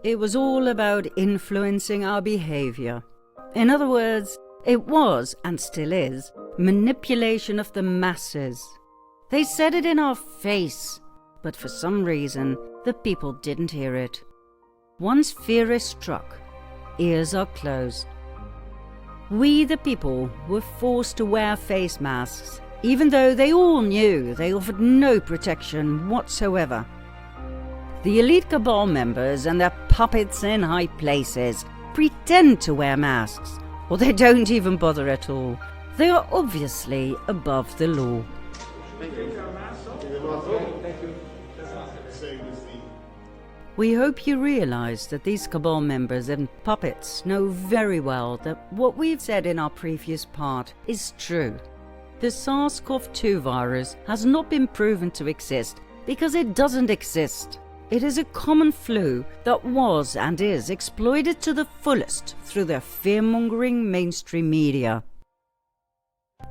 It was all about influencing our behavior. In other words, it was, and still is, manipulation of the masses. They said it in our face, but for some reason, the people didn't hear it. Once fear is struck, ears are closed. We, the people, were forced to wear face masks, even though they all knew they offered no protection whatsoever. The elite Cabal members and their puppets in high places pretend to wear masks, or they don't even bother at all. They are obviously above the law. We hope you realize that these Cabal members and puppets know very well that what we've said in our previous part is true. The SARS-CoV-2 virus has not been proven to exist because it doesn't exist. It is a common flu that was and is exploited to the fullest through their fear-mongering mainstream media.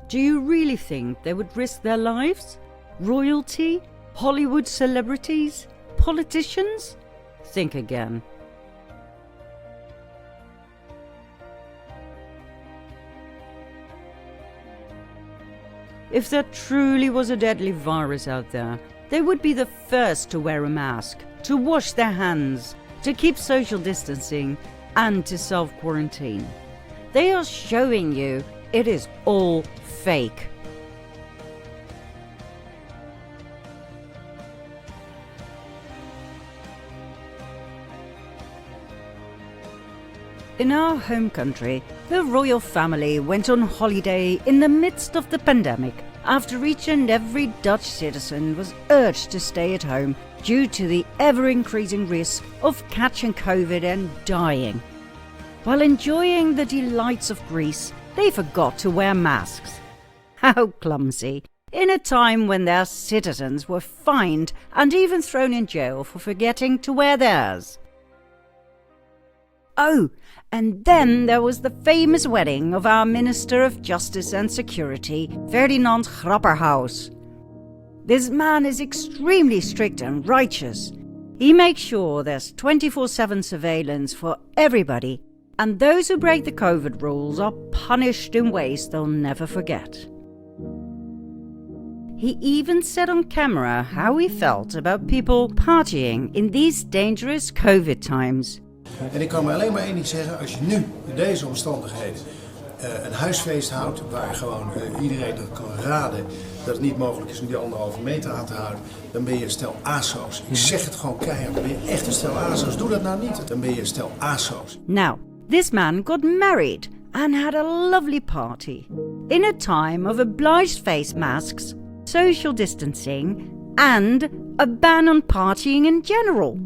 Do you really think they would risk their lives? Royalty? Hollywood celebrities? Politicians? Think again. If there truly was a deadly virus out there, they would be the first to wear a mask, to wash their hands, to keep social distancing, and to self-quarantine. They are showing you it is all fake. In our home country, the royal family went on holiday in the midst of the pandemic, after each and every Dutch citizen was urged to stay at home due to the ever-increasing risk of catching COVID and dying. While enjoying the delights of Greece, they forgot to wear masks. How clumsy, in a time when their citizens were fined and even thrown in jail for forgetting to wear theirs. Oh, and then there was the famous wedding of our Minister of Justice and Security, Ferdinand Grapperhaus. This man is extremely strict and righteous. He makes sure there's 24/7 surveillance for everybody, and those who break the COVID rules are punished in ways they'll never forget. He even said on camera how he felt about people partying in these dangerous COVID times. En ik kan me alleen maar één ding zeggen, als je nu in deze omstandigheden een huisfeest houdt waar gewoon iedereen kan raden dat het niet mogelijk is om die 1,5 meter aan te houden, dan ben je een stel aso's. Ik zeg het gewoon keihard, dan ben je echt een stel aso's. Doe dat nou niet, dan ben je een stel aso's. Now, this man got married and had a lovely party. In a time of obliged face masks, social distancing and a ban on partying in general.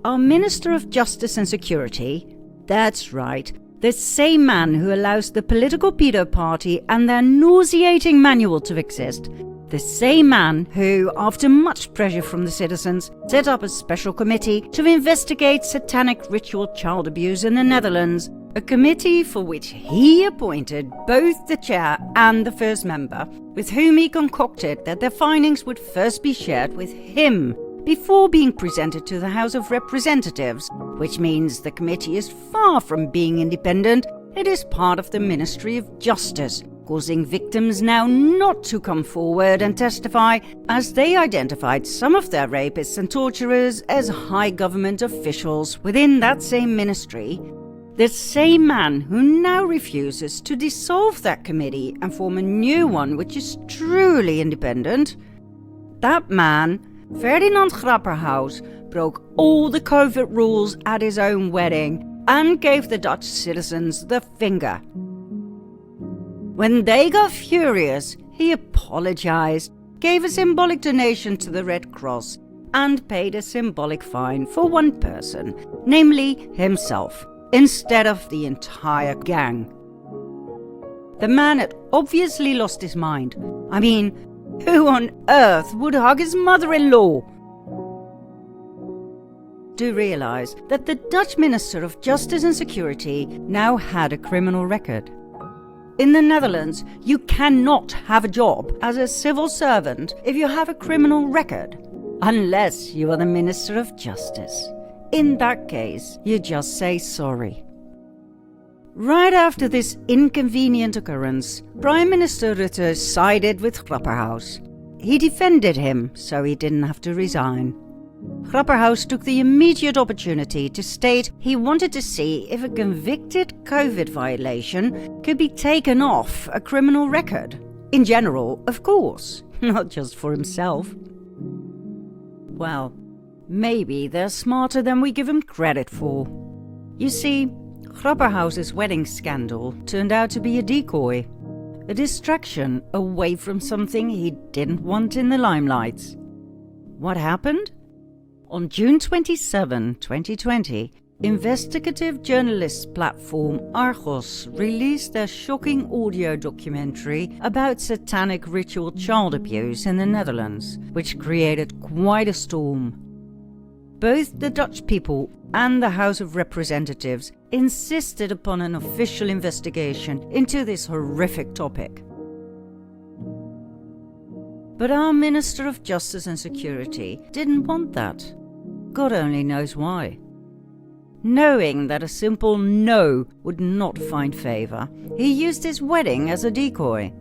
Our Minister of Justice and Security, that's right, the same man who allows the political pedo party and their nauseating manual to exist, the same man who, after much pressure from the citizens, set up a special committee to investigate satanic ritual child abuse in the Netherlands, a committee for which he appointed both the chair and the first member, with whom he concocted that their findings would first be shared with him before being presented to the House of Representatives, which means the committee is far from being independent. It is part of the Ministry of Justice, causing victims now not to come forward and testify, as they identified some of their rapists and torturers as high government officials within that same ministry. The same man who now refuses to dissolve that committee and form a new one which is truly independent. That man, Ferdinand Grapperhaus, broke all the COVID rules at his own wedding and gave the Dutch citizens the finger. When they got furious, he apologized, gave a symbolic donation to the Red Cross, and paid a symbolic fine for one person, namely himself, instead of the entire gang. The man had obviously lost his mind. I mean, who on earth would hug his mother-in-law? Do realize that the Dutch Minister of Justice and Security now had a criminal record. In the Netherlands, you cannot have a job as a civil servant if you have a criminal record, unless you are the Minister of Justice. In that case, you just say sorry. Right after this inconvenient occurrence, Prime Minister Rutte sided with Grapperhaus. He defended him, so he didn't have to resign. Grapperhaus took the immediate opportunity to state he wanted to see if a convicted COVID violation could be taken off a criminal record. In general, of course, not just for himself. Well, maybe they're smarter than we give them credit for. You see, Grapperhaus's wedding scandal turned out to be a decoy, a distraction away from something he didn't want in the limelight. What happened? On June 27, 2020, investigative journalist platform Argos released their shocking audio documentary about satanic ritual child abuse in the Netherlands, which created quite a storm. Both the Dutch people and the House of Representatives insisted upon an official investigation into this horrific topic. But our Minister of Justice and Security didn't want that. God only knows why. Knowing that a simple no would not find favour, he used his wedding as a decoy.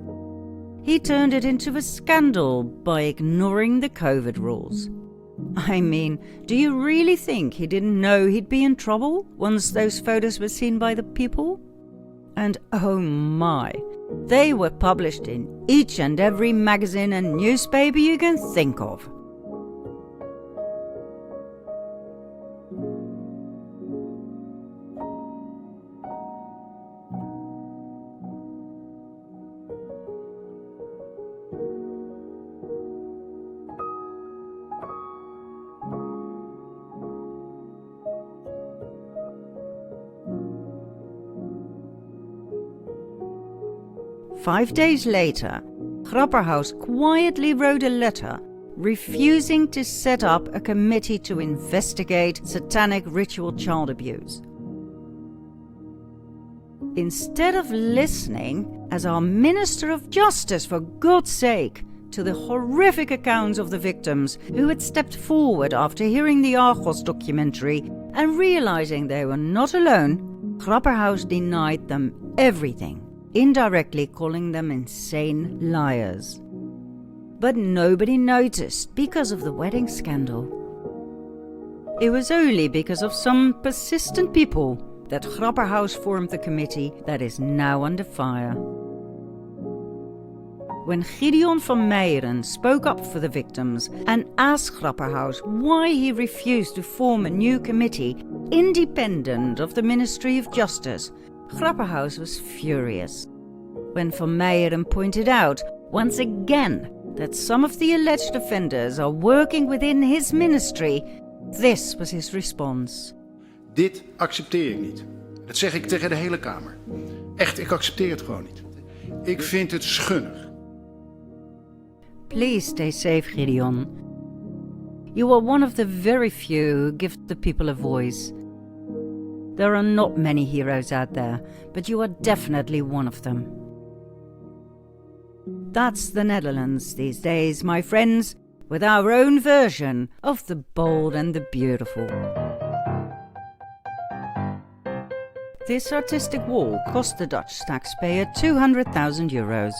He turned it into a scandal by ignoring the COVID rules. I mean, do you really think he didn't know he'd be in trouble once those photos were seen by the people? And oh my, they were published in each and every magazine and newspaper you can think of. Five days later, Grapperhaus quietly wrote a letter refusing to set up a committee to investigate satanic ritual child abuse. Instead of listening, as our Minister of Justice, for God's sake, to the horrific accounts of the victims who had stepped forward after hearing the Argos documentary and realizing they were not alone, Grapperhaus denied them everything, indirectly calling them insane liars. But nobody noticed because of the wedding scandal. It was only because of some persistent people that Grapperhaus formed the committee that is now under fire. When Gideon van Meijeren spoke up for the victims and asked Grapperhaus why he refused to form a new committee independent of the Ministry of Justice, Grapperhaus was furious. When van Meijeren pointed out, once again, that some of the alleged offenders are working within his ministry, this was his response. Dit accepteer ik niet. Dat zeg ik tegen de hele Kamer. Echt, ik accepteer het gewoon niet. Ik vind het schunnig. Please stay safe, Gideon. You are one of the very few who give the people a voice. There are not many heroes out there, but you are definitely one of them. That's the Netherlands these days, my friends, with our own version of the bold and the beautiful. This artistic wall cost the Dutch taxpayer €200,000.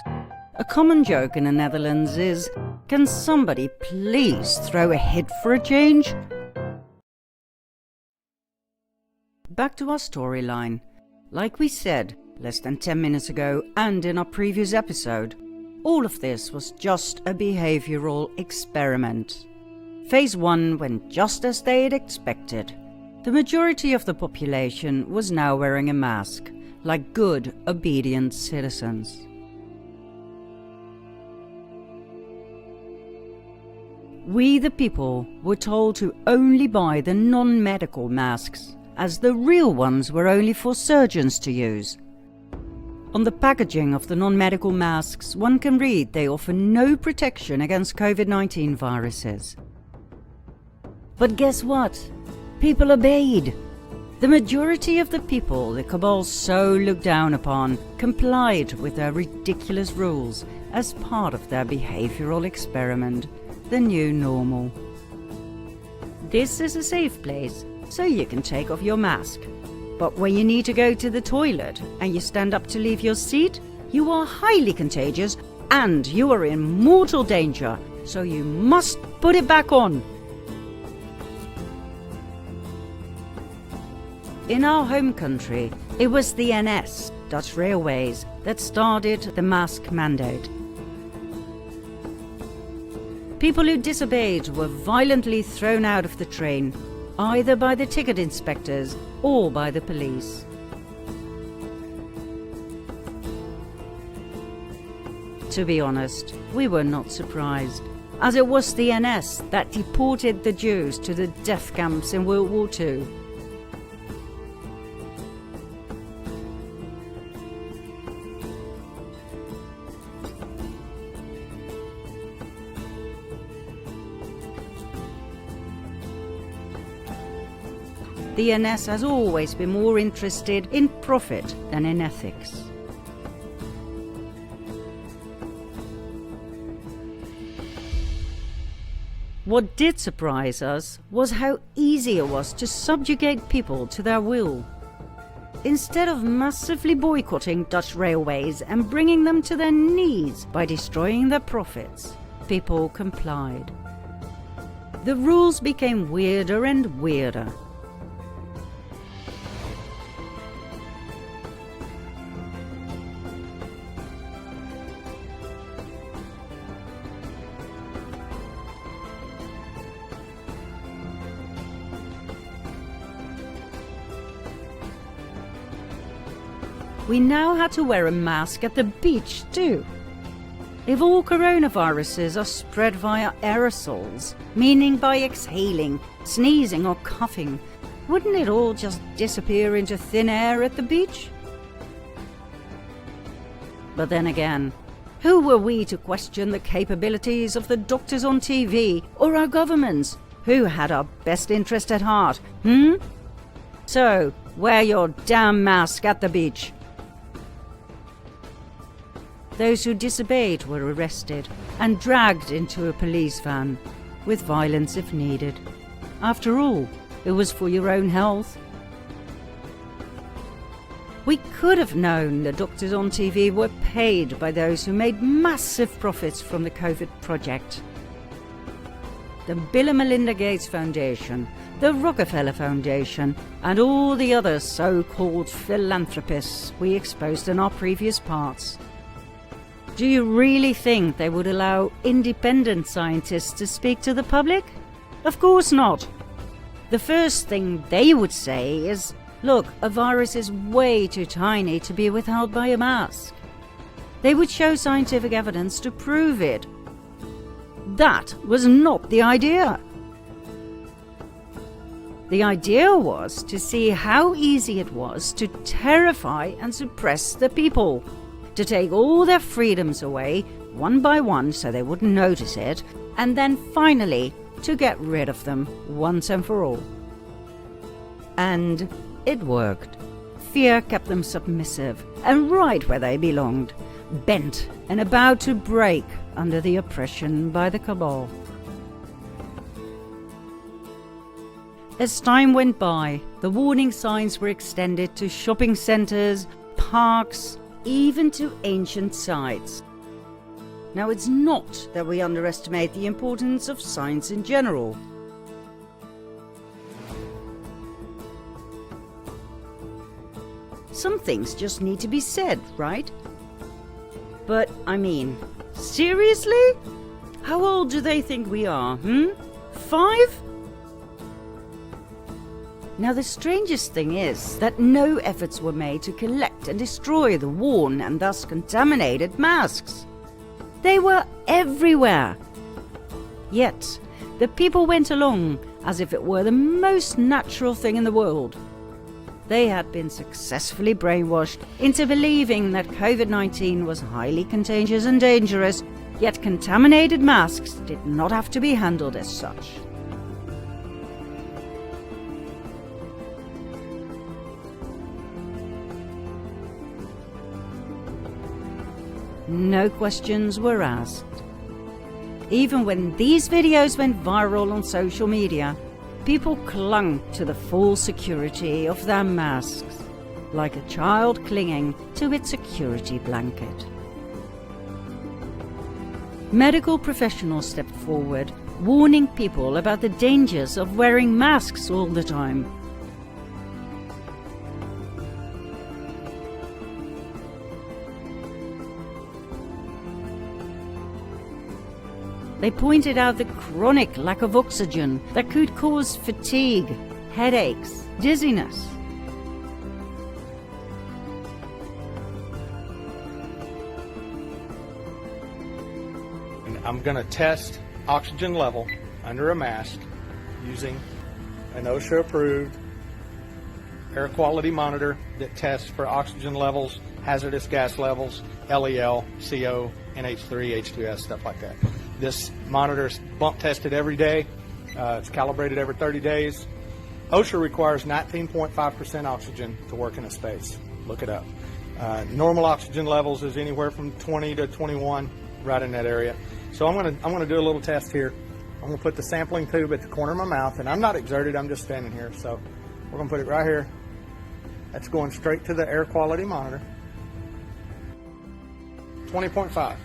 A common joke in the Netherlands is, can somebody please throw a hit for a change? Back to our storyline. Like we said less than 10 minutes ago and in our previous episode, all of this was just a behavioral experiment. Phase 1 went just as they had expected. The majority of the population was now wearing a mask, like good, obedient citizens. We, the people, were told to only buy the non-medical masks, as the real ones were only for surgeons to use. On the packaging of the non-medical masks, one can read they offer no protection against COVID-19 viruses. But guess what? People obeyed. The majority of the people the Cabal so looked down upon complied with their ridiculous rules as part of their behavioral experiment, the new normal. This is a safe place, so you can take off your mask. But when you need to go to the toilet and you stand up to leave your seat, you are highly contagious and you are in mortal danger, so you must put it back on. In our home country, it was the NS, Dutch Railways, that started the mask mandate. People who disobeyed were violently thrown out of the train, either by the ticket inspectors or by the police. To be honest, we were not surprised, as it was the NS that deported the Jews to the death camps in World War II. The NS has always been more interested in profit than in ethics. What did surprise us was how easy it was to subjugate people to their will. Instead of massively boycotting Dutch railways and bringing them to their knees by destroying their profits, people complied. The rules became weirder and weirder. We now had to wear a mask at the beach too. If all coronaviruses are spread via aerosols, meaning by exhaling, sneezing or coughing, wouldn't it all just disappear into thin air at the beach? But then again, who were we to question the capabilities of the doctors on TV or our governments, who had our best interest at heart, So, wear your damn mask at the beach. Those who disobeyed were arrested and dragged into a police van, with violence if needed. After all, it was for your own health. We could have known the doctors on TV were paid by those who made massive profits from the COVID project. The Bill and Melinda Gates Foundation, the Rockefeller Foundation, and all the other so-called philanthropists we exposed in our previous parts. Do you really think they would allow independent scientists to speak to the public? Of course not. The first thing they would say is, look, a virus is way too tiny to be withheld by a mask. They would show scientific evidence to prove it. That was not the idea. The idea was to see how easy it was to terrify and suppress the people, to take all their freedoms away, one by one so they wouldn't notice it, and then finally to get rid of them once and for all. And it worked. Fear kept them submissive and right where they belonged, bent and about to break under the oppression by the Cabal. As time went by, the warning signs were extended to shopping centres, parks, even to ancient sites. Now, it's not that we underestimate the importance of science in general. Some things just need to be said, right? But, I mean, seriously? How old do they think we are, 5? Now, the strangest thing is that no efforts were made to collect and destroy the worn and thus contaminated masks. They were everywhere. Yet, the people went along as if it were the most natural thing in the world. They had been successfully brainwashed into believing that COVID-19 was highly contagious and dangerous, yet contaminated masks did not have to be handled as such. no questions were asked. Even when these videos went viral on social media, people clung to the false security of their masks, like a child clinging to its security blanket. Medical professionals stepped forward, warning people about the dangers of wearing masks all the time. They pointed out the chronic lack of oxygen that could cause fatigue, headaches, dizziness. And I'm going to test oxygen level under a mask using an OSHA-approved air quality monitor that tests for oxygen levels, hazardous gas levels, LEL, CO, NH3, H2S, stuff like that. This monitor's bump tested every day. It's calibrated every 30 days. OSHA requires 19.5% oxygen to work in a space. Look it up. Normal oxygen levels is anywhere from 20 to 21, right in that area. So I'm gonna do a little test here. I'm gonna put the sampling tube at the corner of my mouth, and I'm not exerted, I'm just standing here. So we're gonna put it right here. That's going straight to the air quality monitor. 20.5.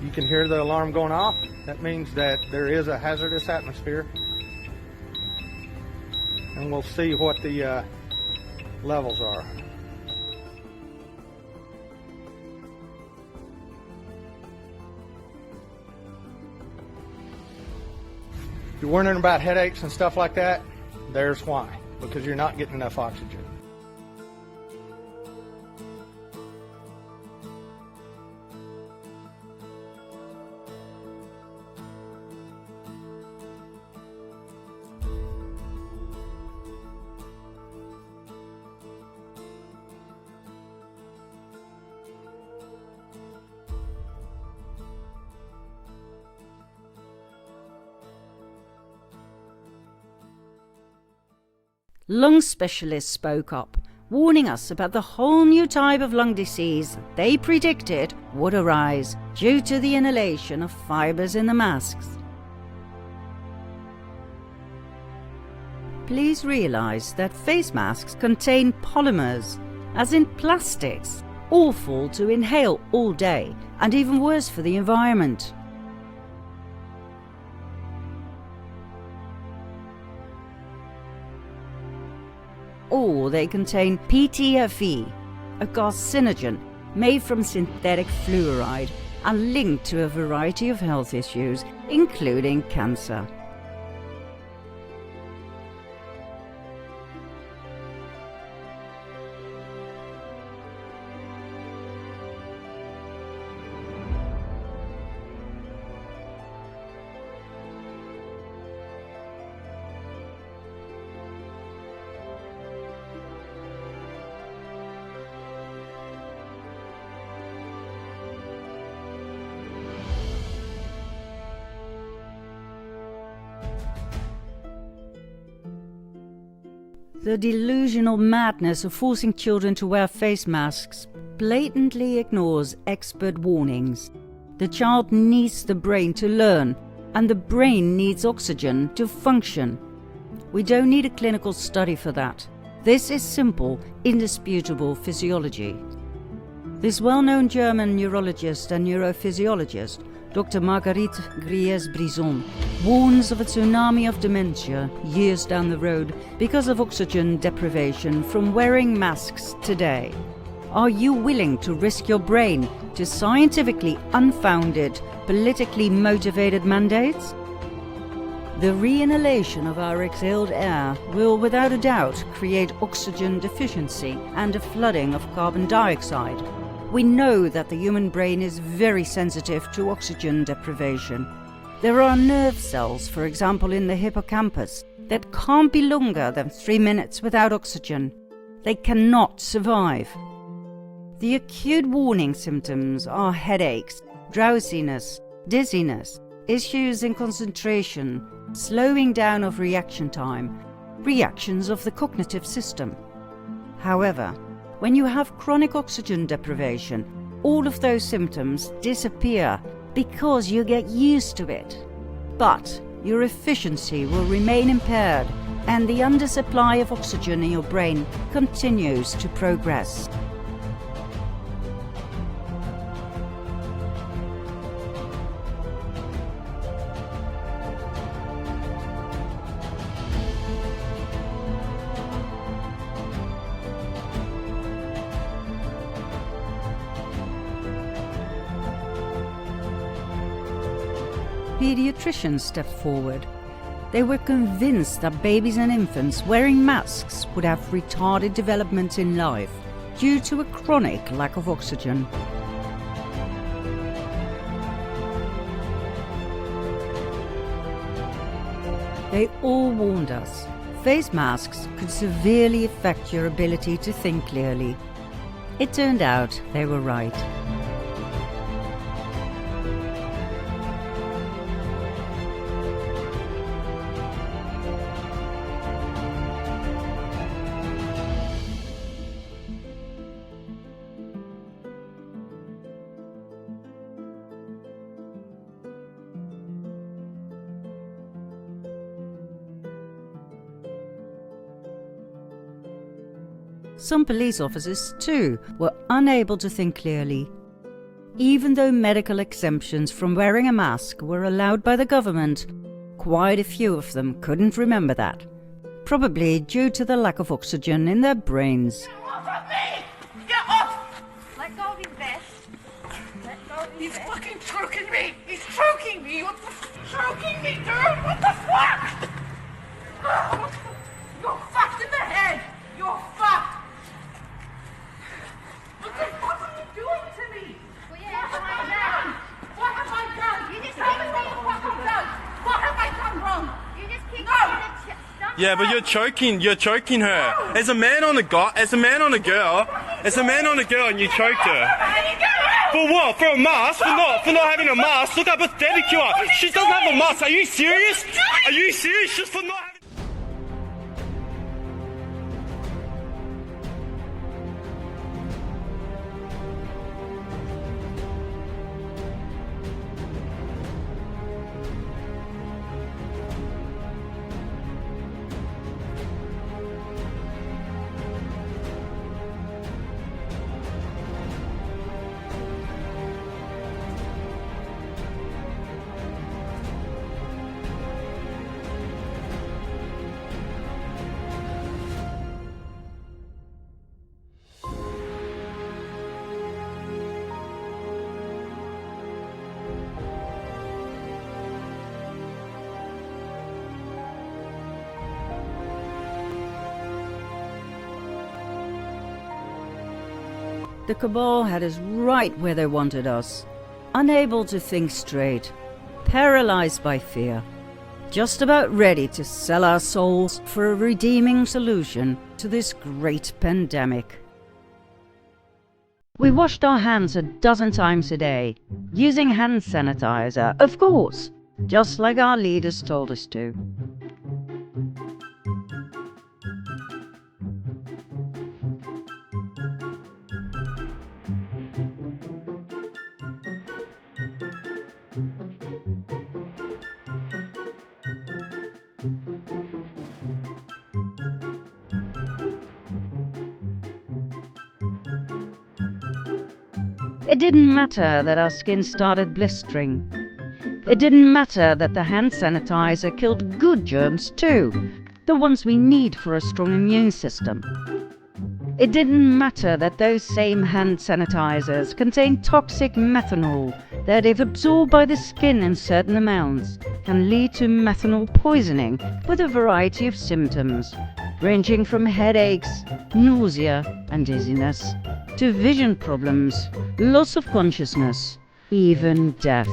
You can hear the alarm going off. That means that there is a hazardous atmosphere. And we'll see what the levels are. If you're wondering about headaches and stuff like that, there's why. Because you're not getting enough oxygen. Lung specialists spoke up, warning us about the whole new type of lung disease they predicted would arise due to the inhalation of fibers in the masks. Please realize that face masks contain polymers, as in plastics, awful to inhale all day and even worse for the environment. Or they contain PTFE, a carcinogen made from synthetic fluoride and linked to a variety of health issues, including cancer. The delusional madness of forcing children to wear face masks blatantly ignores expert warnings. The child needs the brain to learn, and the brain needs oxygen to function. We don't need a clinical study for that. This is simple, indisputable physiology. This well-known German neurologist and neurophysiologist, Dr. Marguerite Gries-Brison, warns of a tsunami of dementia years down the road because of oxygen deprivation from wearing masks today. Are you willing to risk your brain to scientifically unfounded, politically motivated mandates? The re-inhalation of our exhaled air will without a doubt create oxygen deficiency and a flooding of carbon dioxide. We know that the human brain is very sensitive to oxygen deprivation. There are nerve cells, for example in the hippocampus, that can't be longer than 3 minutes without oxygen. They cannot survive. The acute warning symptoms are headaches, drowsiness, dizziness, issues in concentration, slowing down of reaction time, reactions of the cognitive system. However, when you have chronic oxygen deprivation, all of those symptoms disappear because you get used to it. But your efficiency will remain impaired and the undersupply of oxygen in your brain continues to progress. Pediatricians stepped forward. They were convinced that babies and infants wearing masks would have retarded development in life due to a chronic lack of oxygen. They all warned us. Face masks could severely affect your ability to think clearly. It turned out they were right. Some police officers, too, were unable to think clearly. Even though medical exemptions from wearing a mask were allowed by the government, quite a few of them couldn't remember that, probably due to the lack of oxygen in their brains. Get off of me! Get off! Let go of his vest. Let go of his vest. He's fucking choking me! He's choking me! What the choking me, dude? What the fuck? You're fucked in the head! You're fucked! What the fuck are you doing to me? What have I done? What have I done? You just tell me what the fuck I've done. What have I done wrong? You just kicked me in the chest. Yeah, but you're choking her. No. As a man on a girl, and you choked her. For what? For a mask? For not having a mask? Look how pathetic you are. She doesn't have a mask. Are you serious? Are you serious? Just for not having... The Cabal had us right where they wanted us, unable to think straight, paralyzed by fear, just about ready to sell our souls for a redeeming solution to this great pandemic. We washed our hands a dozen times a day, using hand sanitizer, of course, just like our leaders told us to. It didn't matter that our skin started blistering. It didn't matter that the hand sanitizer killed good germs too, the ones we need for a strong immune system. It didn't matter that those same hand sanitizers contain toxic methanol that, if absorbed by the skin in certain amounts, can lead to methanol poisoning with a variety of symptoms, ranging from headaches, nausea and dizziness, to vision problems, loss of consciousness, even death.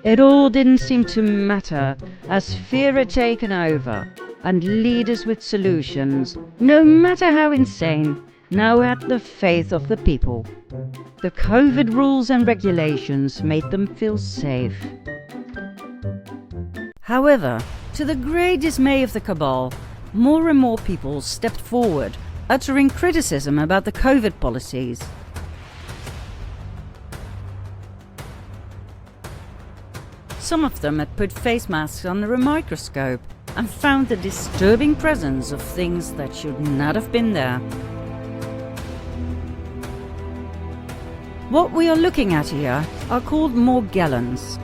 It all didn't seem to matter as fear had taken over and leaders with solutions, no matter how insane, now had the faith of the people. The COVID rules and regulations made them feel safe. However, to the great dismay of the Cabal, more and more people stepped forward, uttering criticism about the COVID policies. Some of them had put face masks under a microscope and found the disturbing presence of things that should not have been there. What we are looking at here are called Morgellons.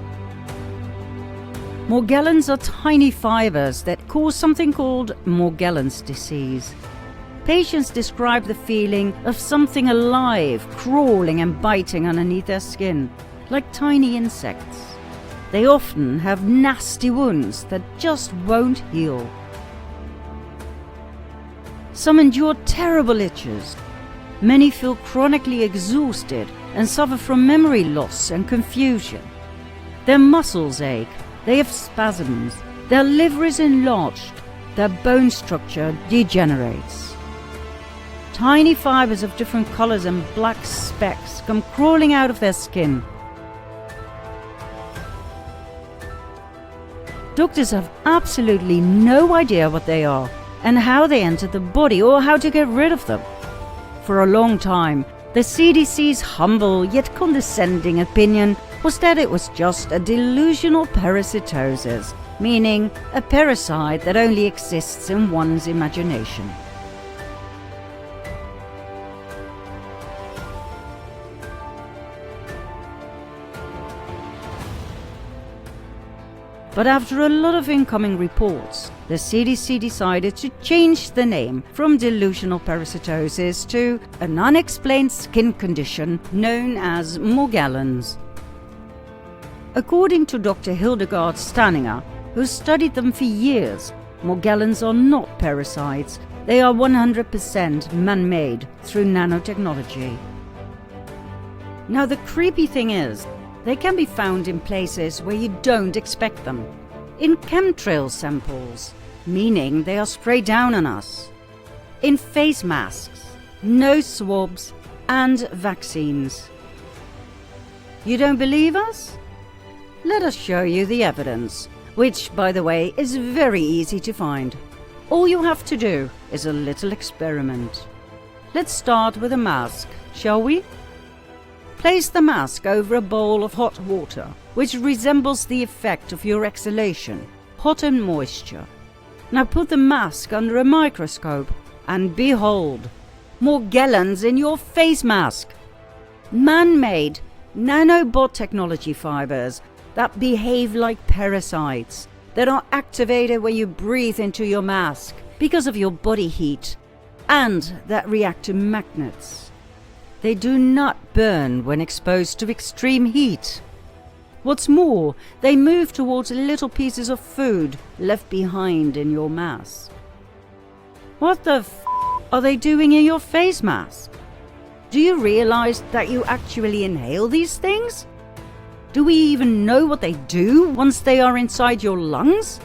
Morgellons are tiny fibers that cause something called Morgellons disease. Patients describe the feeling of something alive crawling and biting underneath their skin, like tiny insects. They often have nasty wounds that just won't heal. Some endure terrible itches. Many feel chronically exhausted and suffer from memory loss and confusion. Their muscles ache, they have spasms, their liver is enlarged, their bone structure degenerates. Tiny fibers of different colors and black specks come crawling out of their skin. Doctors have absolutely no idea what they are and how they enter the body or how to get rid of them. For a long time, the CDC's humble yet condescending opinion was that it was just a delusional parasitosis, meaning a parasite that only exists in one's imagination. But after a lot of incoming reports, the CDC decided to change the name from delusional parasitosis to an unexplained skin condition known as Morgellons. According to Dr. Hildegard Stanninger, who studied them for years, Morgellons are not parasites, they are 100% man-made through nanotechnology. Now the creepy thing is, they can be found in places where you don't expect them. In chemtrail samples, meaning they are sprayed down on us. In face masks, nose swabs, and vaccines. You don't believe us? Let us show you the evidence, which, by the way, is very easy to find. All you have to do is a little experiment. Let's start with a mask, shall we? Place the mask over a bowl of hot water, which resembles the effect of your exhalation, hot and moisture. Now put the mask under a microscope and behold, Morgellons in your face mask. Man-made nanobot technology fibers that behave like parasites, that are activated when you breathe into your mask because of your body heat, and that react to magnets. They do not burn when exposed to extreme heat. What's more, they move towards little pieces of food left behind in your mask. What the f*** are they doing in your face mask? Do you realize that you actually inhale these things? Do we even know what they do once they are inside your lungs?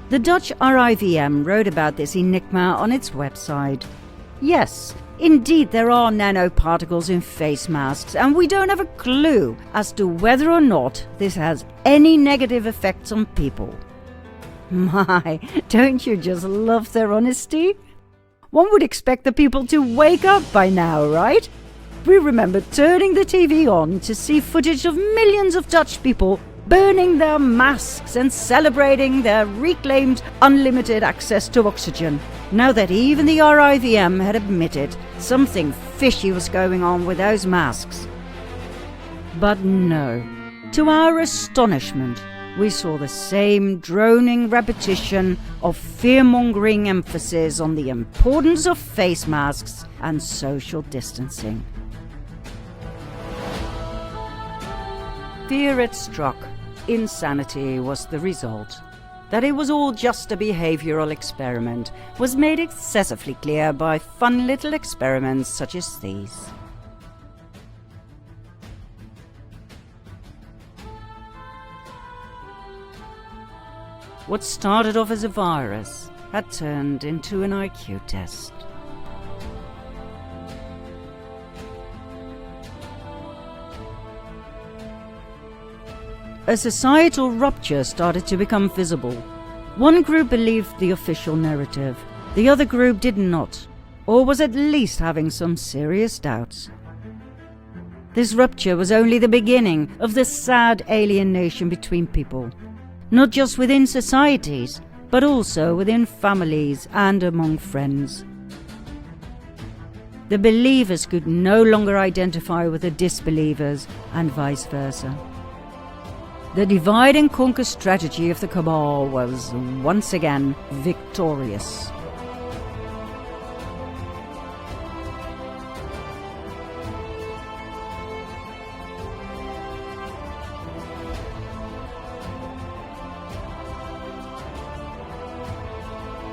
The Dutch RIVM wrote about this enigma on its website. Yes, indeed there are nanoparticles in face masks, and we don't have a clue as to whether or not this has any negative effects on people. My, don't you just love their honesty? One would expect the people to wake up by now, right? We remember turning the TV on to see footage of millions of Dutch people burning their masks and celebrating their reclaimed unlimited access to oxygen. Now that even the RIVM had admitted something fishy was going on with those masks. But no. To our astonishment, we saw the same droning repetition of fear-mongering emphasis on the importance of face masks and social distancing. Fear had struck. Insanity was the result. That it was all just a behavioral experiment was made excessively clear by fun little experiments such as these. What started off as a virus had turned into an IQ test. A societal rupture started to become visible. One group believed the official narrative, the other group did not, or was at least having some serious doubts. This rupture was only the beginning of the sad alienation between people, not just within societies, but also within families and among friends. The believers could no longer identify with the disbelievers, and vice versa. The divide and conquer strategy of the Cabal was once again victorious.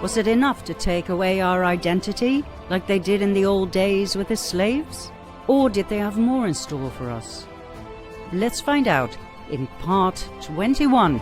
Was it enough to take away our identity, like they did in the old days with the slaves? Or did they have more in store for us? Let's find out in part 21.